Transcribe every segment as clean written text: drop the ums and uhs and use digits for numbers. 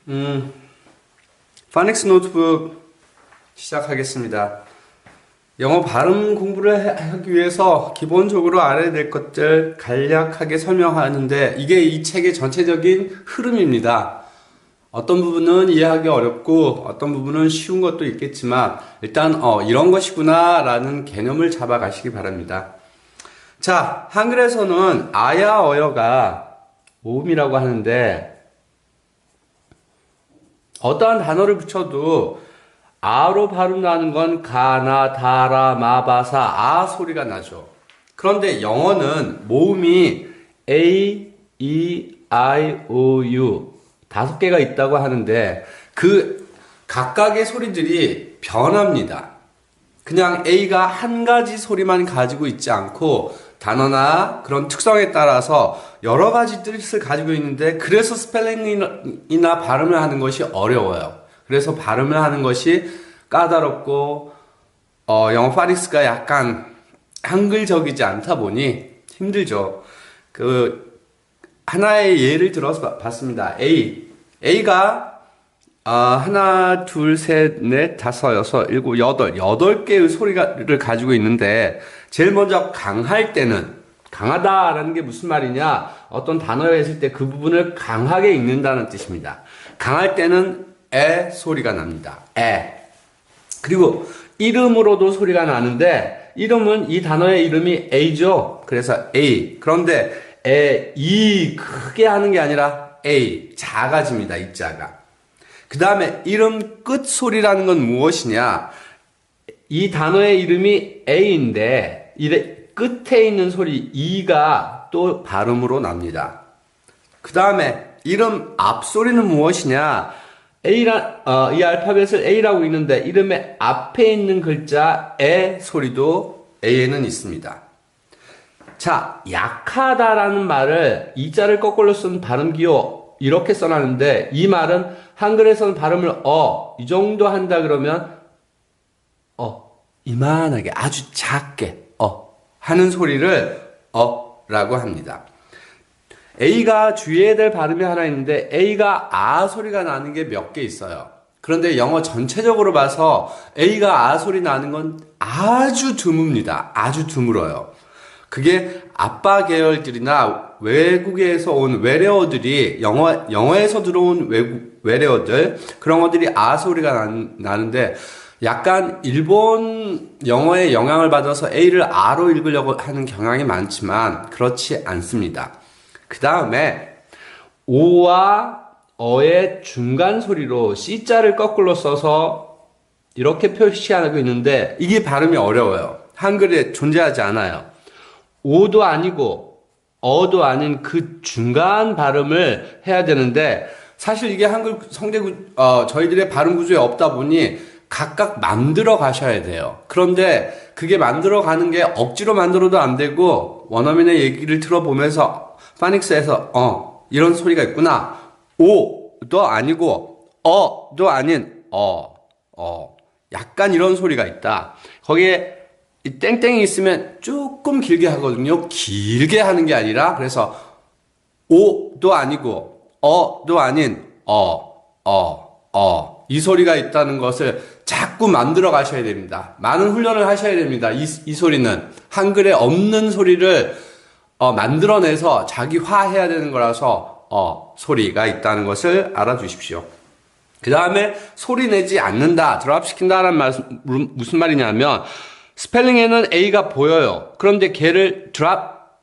음, 파닉스 노트북 시작하겠습니다. 영어 발음 공부를 하기 위해서 기본적으로 알아야 될 것들 간략하게 설명하는데 이게 이 책의 전체적인 흐름입니다. 어떤 부분은 이해하기 어렵고 어떤 부분은 쉬운 것도 있겠지만 일단 이런 것이구나 라는 개념을 잡아가시기 바랍니다. 자, 한글에서는 아야 어여가 모음이라고 하는데 어떠한 단어를 붙여도 아로 발음 나는 건 가나, 다라, 마바사, 아 소리가 나죠. 그런데 영어는 모음이 A, E, I, O, U 5개가 있다고 하는데 그 각각의 소리들이 변합니다. 그냥 A가 한 가지 소리만 가지고 있지 않고 단어나 그런 특성에 따라서 여러 가지 뜻을 가지고 있는데 그래서 스펠링이나 발음을 하는 것이 어려워요. 그래서 발음을 하는 것이 까다롭고 영어 파닉스가 약간 한글적이지 않다 보니 힘들죠. 하나의 예를 들어서 봤습니다. A가 하나, 둘, 셋, 넷, 다섯, 여섯, 일곱, 여덟 개의 소리를 가지고 있는데 제일 먼저 강할 때는 강하다라는 게 무슨 말이냐? 어떤 단어가 있을 때 그 부분을 강하게 읽는다는 뜻입니다. 강할 때는 에 소리가 납니다. 에. 그리고 이름으로도 소리가 나는데 이름은 이 단어의 이름이 A죠. 그래서 A. 그런데 이 크게 하는 게 아니라 A. 작아집니다. 이 자가. 그 다음에 이름 끝 소리라는 건 무엇이냐? 이 단어의 이름이 A인데 끝에 있는 소리 E가 또 발음으로 납니다. 그 다음에 이름 앞 소리는 무엇이냐? 이 알파벳을 A라고 읽는데 이름의 앞에 있는 글자 에 소리도 A에는 있습니다. 자, 약하다라는 말을 이자를 거꾸로 쓴 발음 기호 이렇게 써놨는데 이 말은 한글에서는 발음을 이 정도 한다 그러면 이만하게 아주 작게 하는 소리를 라고 합니다. A가 주의해야 될 발음이 하나 있는데 A가 아 소리가 나는 게 몇 개 있어요. 그런데 영어 전체적으로 봐서 A가 아 소리 나는 건 아주 드뭅니다. 아주 드물어요. 그게 아빠 계열들이나 외국에서 온 외래어들이 영어에서 들어온 외래어들 그런 것들이 아 소리가 나는데 약간 일본 영어의 영향을 받아서 A를 아로 읽으려고 하는 경향이 많지만 그렇지 않습니다. 그 다음에 오와 어의 중간 소리로 C자를 거꾸로 써서 이렇게 표시하고 있는데 이게 발음이 어려워요. 한글에 존재하지 않아요. 오도 아니고 어도 아닌 그 중간 발음을 해야 되는데 사실 이게 한글 저희들의 발음 구조에 없다 보니 각각 만들어 가셔야 돼요. 그런데 그게 만들어 가는 게 억지로 만들어도 안 되고 원어민의 얘기를 들어보면서 파닉스에서 이런 소리가 있구나. 오도 아니고 어도 아닌 약간 이런 소리가 있다. 거기에 이 땡땡이 있으면 조금 길게 하거든요. 길게 하는 게 아니라 그래서 오도 아니고 어도 아닌 이 소리가 있다는 것을 자꾸 만들어 가셔야 됩니다. 많은 훈련을 하셔야 됩니다. 이 소리는 한글에 없는 소리를 만들어내서 자기화해야 되는 거라서 소리가 있다는 것을 알아두십시오. 그 다음에 소리 내지 않는다, 드랍시킨다라는 말 무슨 말이냐면 스펠링에는 A가 보여요. 그런데 걔를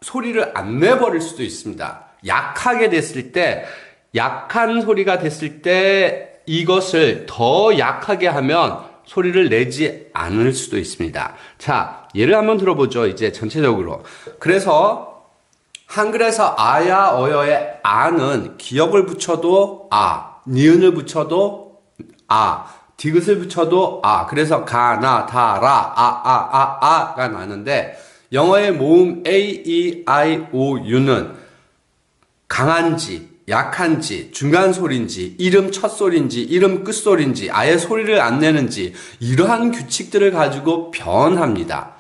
소리를 안 내버릴 수도 있습니다. 약한 소리가 됐을 때 이것을 더 약하게 하면 소리를 내지 않을 수도 있습니다. 자, 예를 한번 들어보죠. 이제 전체적으로. 그래서 한글에서 아야 어여의 아는 기역을 붙여도 니은을 붙여도 디귿을 붙여도 그래서 가나 다라 아가 나는데 영어의 모음 A, E, I, O, U는 강한지 약한지 중간 소리인지 이름 첫 소리인지 이름 끝 소리인지 아예 소리를 안 내는지 이러한 규칙들을 가지고 변합니다.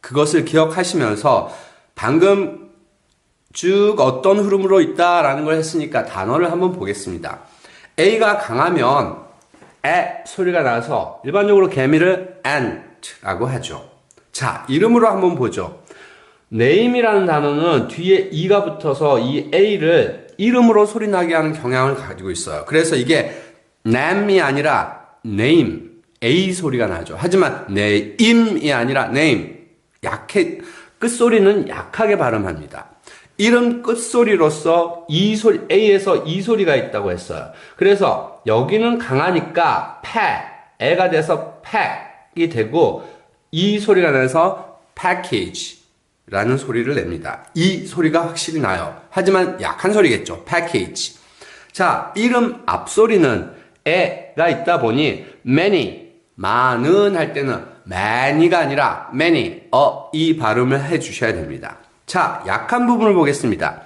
그것을 기억하시면서 방금 쭉 어떤 흐름으로 있다라는 걸 했으니까 단어를 한번 보겠습니다. A가 강하면 에 소리가 나서 일반적으로 개미를 ant라고 하죠. 자, 이름으로 한번 보죠. name이라는 단어는 뒤에 e가 붙어서 이 A를 이름으로 소리 나게 하는 경향을 가지고 있어요. 그래서 이게 name이 아니라 name, A 소리가 나죠. 하지만 name이 아니라 name, 끝소리는 약하게 발음합니다. 이름 끝소리로서 A에서 E 소리가 있다고 했어요. 그래서 여기는 강하니까 애가 돼서 pack이 되고 E 소리가 나서 package라는 소리를 냅니다. 이 소리가 확실히 나요. 하지만 약한 소리겠죠. package. 자, 이름 앞소리는 에가 있다 보니 many, 많은 할 때는 many가 아니라 many, 이 발음을 해 주셔야 됩니다. 자, 약한 부분을 보겠습니다.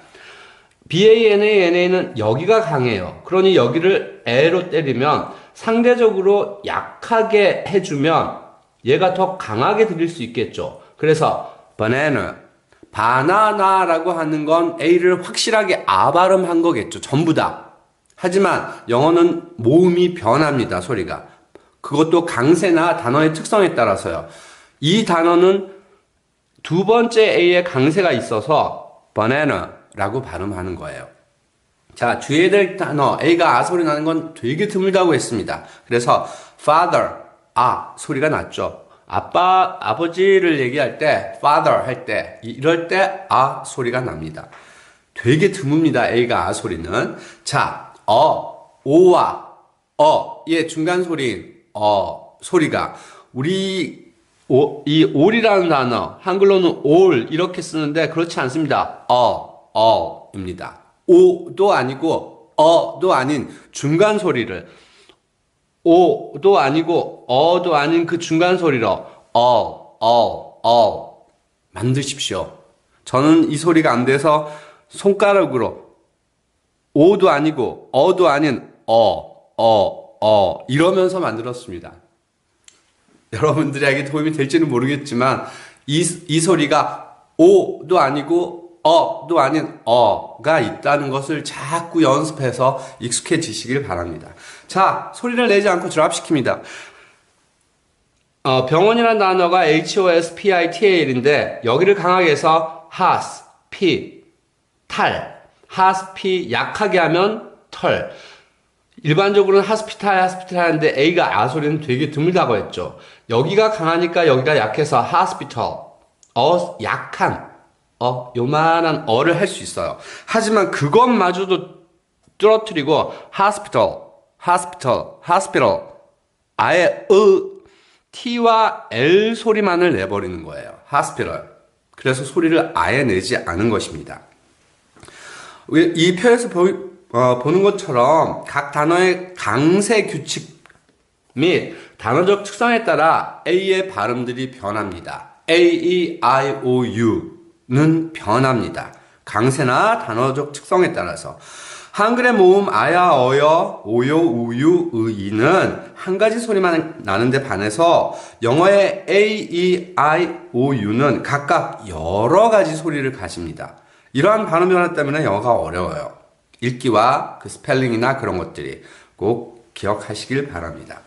BANANA는 여기가 강해요. 그러니 여기를 A로 때리면 상대적으로 약하게 해주면 얘가 더 강하게 들릴 수 있겠죠. 그래서 banana, 바나나라고 하는 건 A를 확실하게 아 발음한 거겠죠. 전부 다. 하지만 영어는 모음이 변합니다. 소리가. 그것도 강세나 단어의 특성에 따라서요. 이 단어는 두 번째 A에 강세가 있어서 banana라고 발음하는 거예요. 자, 주의해야 될 단어 A가 아 소리 나는 건 되게 드물다고 했습니다. 그래서 father, 아 소리가 났죠. 아버지를 얘기할 때 father 할 때 이럴 때 아 소리가 납니다. 되게 드뭅니다. A가 아 소리는. 자, 오와 의 중간 소리인 소리가 우리 이 올이라는 단어, 한글로는 올 이렇게 쓰는데 그렇지 않습니다. 입니다. 오도 아니고 어도 아닌 중간 소리를 오도 아니고 어도 아닌 그 중간 소리로 만드십시오. 저는 이 소리가 안 돼서 손가락으로 오도 아니고 어도 아닌 이러면서 만들었습니다. 여러분들에게 도움이 될지는 모르겠지만 이 소리가 오도 아니고 어도 아닌 어가 있다는 것을 자꾸 연습해서 익숙해지시길 바랍니다. 자, 소리를 내지 않고 드랍시킵니다. 병원이라는 단어가 hospital인데 여기를 강하게 해서 hospital 약하게 하면 털. 일반적으로는 hospital 하는데 A가 아 소리는 되게 드물다고 했죠. 여기가 강하니까 여기가 약해서 hospital, 약한, 요만한 를 할 수 있어요. 하지만 그것마저도 떨어뜨리고 hospital, 아예 T와 L 소리만을 내버리는 거예요. hospital. 그래서 소리를 아예 내지 않은 것입니다. 이 표에서 보는 것처럼 각 단어의 강세 규칙 및 단어적 특성에 따라 A의 발음들이 변합니다. A, E, I, O, U는 변합니다. 강세나 단어적 특성에 따라서. 한글의 모음 아야, 어여, 오요, 우유, 의이는 한 가지 소리만 나는데 반해서 영어의 A, E, I, O, U는 각각 여러 가지 소리를 가집니다. 이러한 발음 변화 때문에 영어가 어려워요. 읽기와 그 스펠링이나 그런 것들이 꼭 기억하시길 바랍니다.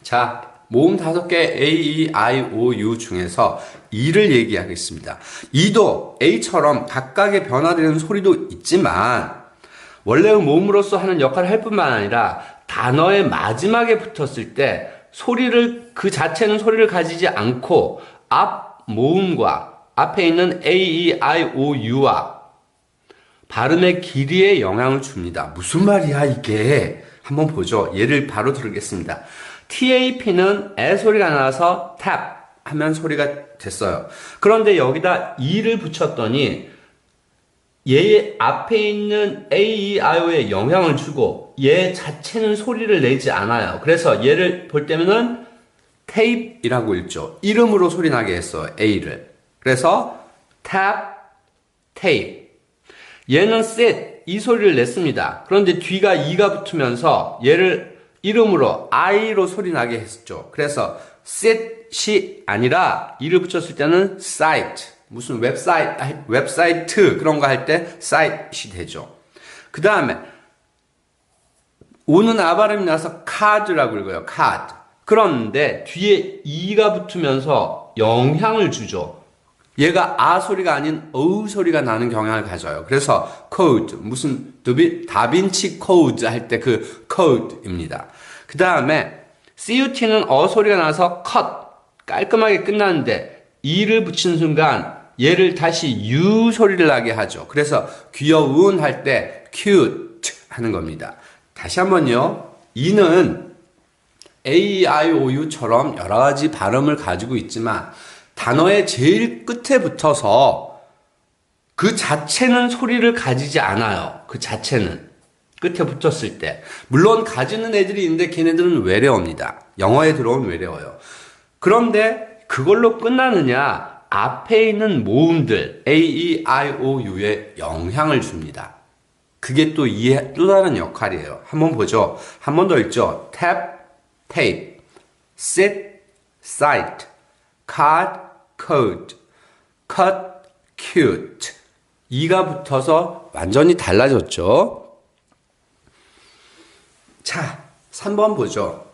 자, 모음 5개 A, E, I, O, U 중에서 E를 얘기하겠습니다. E도 A처럼 각각의 변화되는 소리도 있지만 원래의 모음으로서 하는 역할을 할 뿐만 아니라 단어의 마지막에 붙었을 때 소리를 그 자체는 소리를 가지지 않고 앞 모음과 앞에 있는 A, E, I, O, U와 발음의 길이에 영향을 줍니다. 무슨 말이야 이게? 한번 보죠. 예를 바로 들겠습니다. TAP는 에 소리가 나서 tap 하면 소리가 됐어요. 그런데 여기다 E를 붙였더니 얘 앞에 있는 A, E, I, O에 영향을 주고 얘 자체는 소리를 내지 않아요. 그래서 얘를 볼 때면은 tape이라고 읽죠. 이름으로 소리 나게 했어요. A를. 그래서 tap, tape. 얘는 sit, 이 소리를 냈습니다. 그런데 뒤가 E가 붙으면서 얘를 이름으로 I로 소리 나게 했죠. 그래서 sit이 아니라 E를 붙였을 때는 site, 무슨 웹사이트 그런 거 할 때 site이 되죠. 그 다음에 오는 아 발음이 나서 카드라고 읽어요. 카드. 그런데 뒤에 이가 붙으면서 영향을 주죠. 얘가 아 소리가 아닌 어우 소리가 나는 경향을 가져요. 그래서 코드, 무슨 다빈치 코드 할 때 그 코드입니다. 그 다음에 CUT는 어 소리가 나서 컷, 깔끔하게 끝나는데 이를 붙이는 순간 얘를 다시 U 소리를 나게 하죠. 그래서 귀여운 할 때 cute 하는 겁니다. 다시 한번요. 이는 A, I, O, U처럼 여러 가지 발음을 가지고 있지만 단어의 제일 끝에 붙어서 그 자체는 소리를 가지지 않아요. 그 자체는. 끝에 붙었을 때. 물론 가지는 애들이 있는데 걔네들은 외래어입니다. 영어에 들어온 외래어요. 그런데 그걸로 끝나느냐? 앞에 있는 모음들 A, E, I, O, U에 영향을 줍니다. 그게 또 다른 역할이에요. 한번 보죠. 한 번 더 읽죠. tap, tape, sit, sight, card, code, cut, cute. 이가 붙어서 완전히 달라졌죠. 자, 3번 보죠.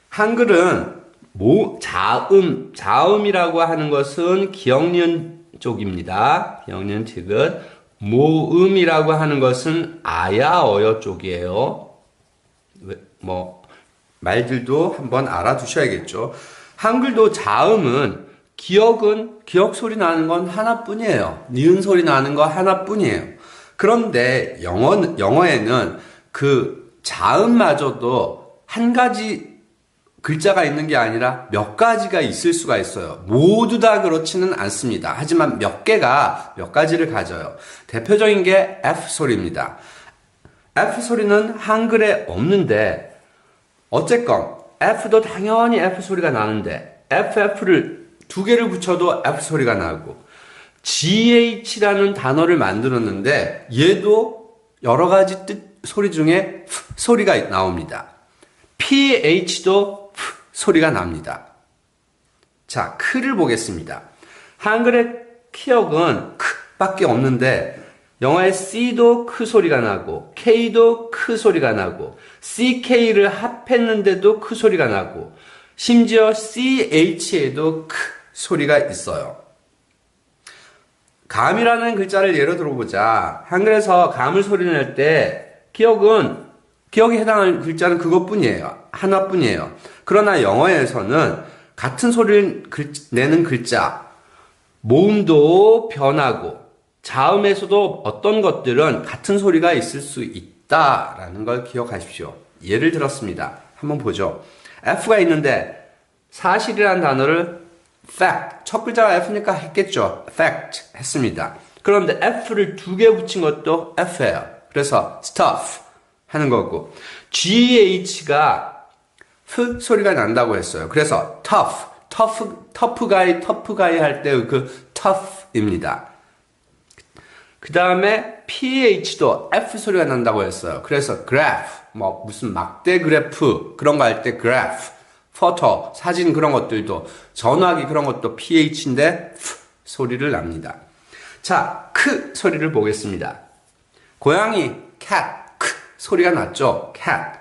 한글은 자음이라고 하는 것은 기억니은 쪽입니다. 기억니은 티귿. 모음이라고 하는 것은 아야 어여 쪽이에요. 말들도 한번 알아두셔야겠죠. 한글도 자음은 기억 소리 나는 건 하나뿐이에요. 니은 소리 나는 거 하나뿐이에요. 그런데 영어에는 그 자음마저도 한 가지 글자가 있는 게 아니라 몇 가지가 있을 수가 있어요. 모두 다 그렇지는 않습니다. 하지만 몇 가지를 가져요. 대표적인 게 F 소리입니다. F 소리는 한글에 없는데 어쨌건 F도 당연히 F 소리가 나는데 FF를 두 개를 붙여도 F 소리가 나고 GH라는 단어를 만들었는데 얘도 여러 가지 소리 중에 F 소리가 나옵니다. PH도 소리가 납니다. 자, 크를 보겠습니다. 한글의 키역은 크밖에 없는데 영어의 C도 크 소리가 나고 K도 크 소리가 나고 CK를 합했는데도 크 소리가 나고 심지어 CH에도 크 소리가 있어요. 감이라는 글자를 예로 들어보자. 한글에서 감을 소리 낼 때 기억에 해당하는 글자는 그것뿐이에요. 하나뿐이에요. 그러나 영어에서는 같은 소리를 내는 글자, 모음도 변하고 자음에서도 어떤 것들은 같은 소리가 있을 수 있다라는 걸 기억하십시오. 예를 들었습니다. 한번 보죠. F가 있는데 사실이라는 단어를 fact, 첫 글자가 F니까 했겠죠. fact 했습니다. 그런데 F를 두 개 붙인 것도 F예요. 그래서 stuff 하는 거고 GH가 F 소리가 난다고 했어요. 그래서 tough guy 할 때 그 tough입니다. 그 다음에 PH도 F 소리가 난다고 했어요. 그래서 graph, 무슨 막대 그래프 그런 거 할 때 graph, photo, 사진 그런 것들도 전화기 그런 것도 PH인데 F 소리를 납니다. 자, 크 소리를 보겠습니다. 고양이 cat, 크 소리가 났죠. cat.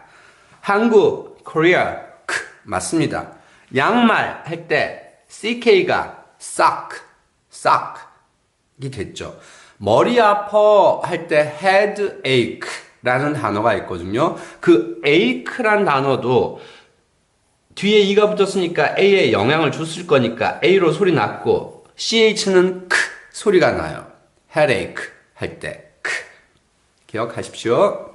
한국 Korea, 크 맞습니다. 양말 할 때 CK가 sock이 됐죠. 머리 아파 할 때 headache라는 단어가 있거든요. 그 ache란 단어도 뒤에 e가 붙었으니까 a에 영향을 줬을 거니까 a로 소리 났고 ch는 크 소리가 나요. headache 할 때 크 기억하십시오.